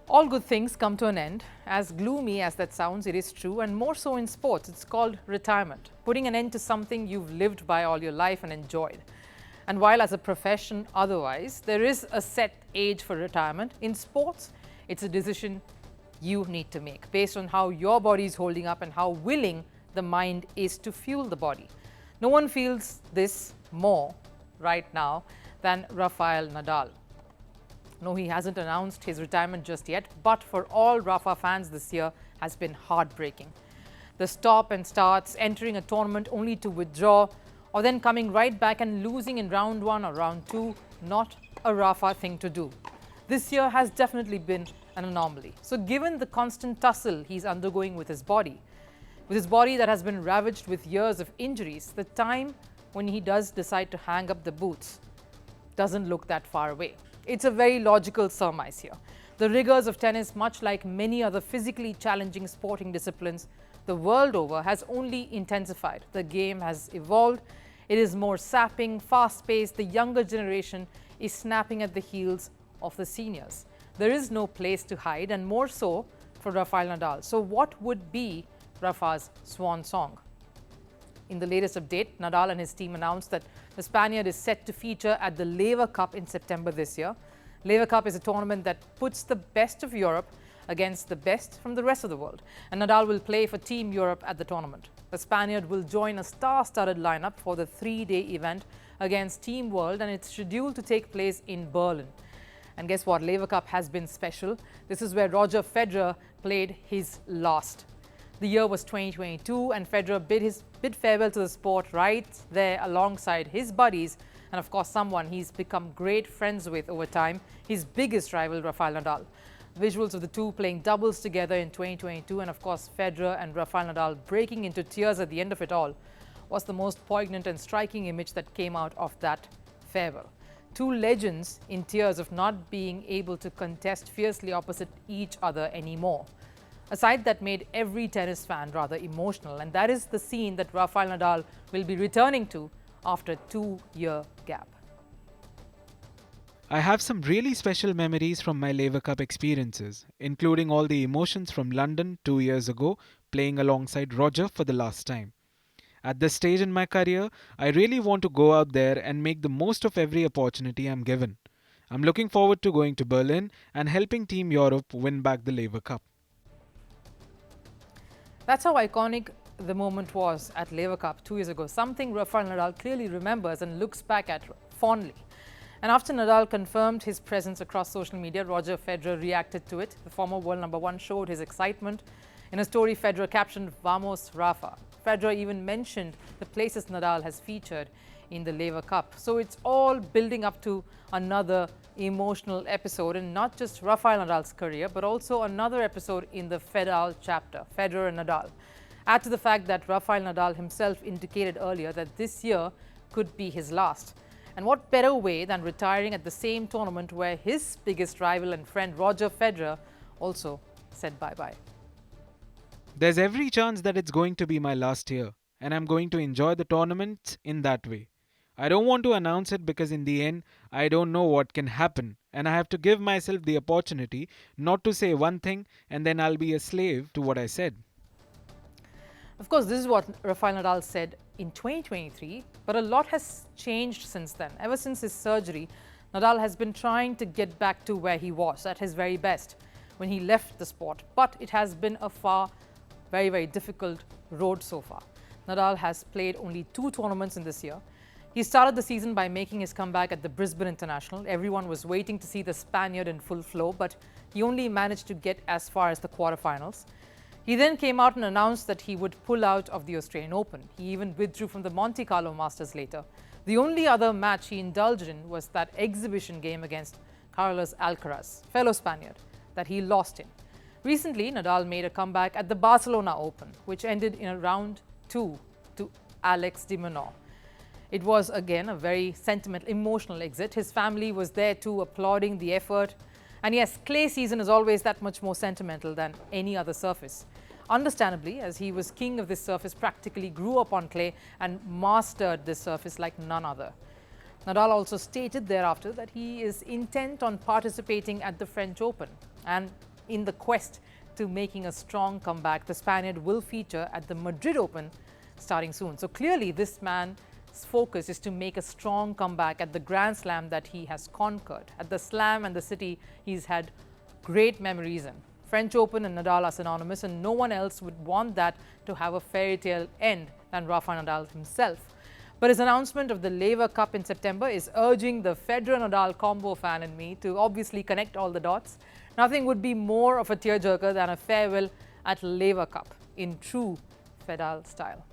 All good things come to an end. As gloomy as that sounds, it is true, and more so in sports. It's called retirement, putting an end to something you've lived by all your life and enjoyed. And while as a profession otherwise, there is a set age for retirement, in sports, it's a decision you need to make based on how your body is holding up and how willing the mind is to fuel the body. No one feels this more right now than Rafael Nadal. No, he hasn't announced his retirement just yet, but for all Rafa fans this year has been heartbreaking. The stop and starts, entering a tournament only to withdraw, or then coming right back and losing in round 1 or round 2, not a Rafa thing to do. This year has definitely been an anomaly. So given the constant tussle he's undergoing with his body that has been ravaged with years of injuries, the time when he does decide to hang up the boots doesn't look that far away. It's a very logical surmise here. The rigors of tennis, much like many other physically challenging sporting disciplines the world over, has only intensified. The game has evolved. It is more sapping, fast-paced. The younger generation is snapping at the heels of the seniors. There is no place to hide, and more so for Rafael Nadal. So what would be Rafa's swan song? In the latest update, Nadal and his team announced that the Spaniard is set to feature at the Laver Cup in September this year. Laver Cup is a tournament that puts the best of Europe against the best from the rest of the world. And Nadal will play for Team Europe at the tournament. The Spaniard will join a star-studded lineup for the 3-day event against Team World, and it's scheduled to take place in Berlin. And guess what? Laver Cup has been special. This is where Roger Federer played his last. The year was 2022, and Federer bid farewell to the sport right there alongside his buddies and, of course, someone he's become great friends with over time, his biggest rival, Rafael Nadal. Visuals of the two playing doubles together in 2022 and, of course, Federer and Rafael Nadal breaking into tears at the end of it all was the most poignant and striking image that came out of that farewell. Two legends in tears of not being able to contest fiercely opposite each other anymore. A sight that made every tennis fan rather emotional, and that is the scene that Rafael Nadal will be returning to after a 2-year gap. I have some really special memories from my Laver Cup experiences, including all the emotions from London 2 years ago, playing alongside Roger for the last time. At this stage in my career, I really want to go out there and make the most of every opportunity I'm given. I'm looking forward to going to Berlin and helping Team Europe win back the Laver Cup. That's how iconic the moment was at Laver Cup 2 years ago, something Rafael Nadal clearly remembers and looks back at fondly. And after Nadal confirmed his presence across social media, Roger Federer reacted to it. The former world number 1 showed his excitement. In a story, Federer captioned, "Vamos, Rafa." Federer even mentioned the places Nadal has featured in the Laver Cup. So it's all building up to another emotional episode, and not just Rafael Nadal's career, but also another episode in the Federer chapter, Federer and Nadal. Add to the fact that Rafael Nadal himself indicated earlier that this year could be his last. And what better way than retiring at the same tournament where his biggest rival and friend Roger Federer also said bye-bye. There's every chance that it's going to be my last year, and I'm going to enjoy the tournament in that way. I don't want to announce it because in the end, I don't know what can happen, and I have to give myself the opportunity not to say one thing and then I'll be a slave to what I said. Of course, this is what Rafael Nadal said in 2023, but a lot has changed since then. Ever since his surgery, Nadal has been trying to get back to where he was at his very best when he left the sport, but it has been a very, very difficult road so far. Nadal has played only 2 tournaments in this year. He started the season by making his comeback at the Brisbane International. Everyone was waiting to see the Spaniard in full flow, but he only managed to get as far as the quarterfinals. He then came out and announced that he would pull out of the Australian Open. He even withdrew from the Monte Carlo Masters later. The only other match he indulged in was that exhibition game against Carlos Alcaraz, fellow Spaniard, that he lost in. Recently, Nadal made a comeback at the Barcelona Open, which ended in a round 2 to Alex de Minaur. It was again a very sentimental, emotional exit. His family was there too, applauding the effort. And yes, clay season is always that much more sentimental than any other surface. Understandably, as he was king of this surface, practically grew up on clay and mastered this surface like none other. Nadal also stated thereafter that he is intent on participating at the French Open. And in the quest to making a strong comeback. The Spaniard will feature at the Madrid Open starting soon. So clearly this man's focus is to make a strong comeback at the Grand Slam that he has conquered, at the Slam and the city he's had great memories in. French Open and Nadal are synonymous, and no one else would want that to have a fairy tale end than Rafael Nadal himself. But his announcement of the Laver Cup in September is urging the Federer-Nadal combo fan in me to obviously connect all the dots. Nothing would be more of a tearjerker than a farewell at Laver Cup in true Federer style.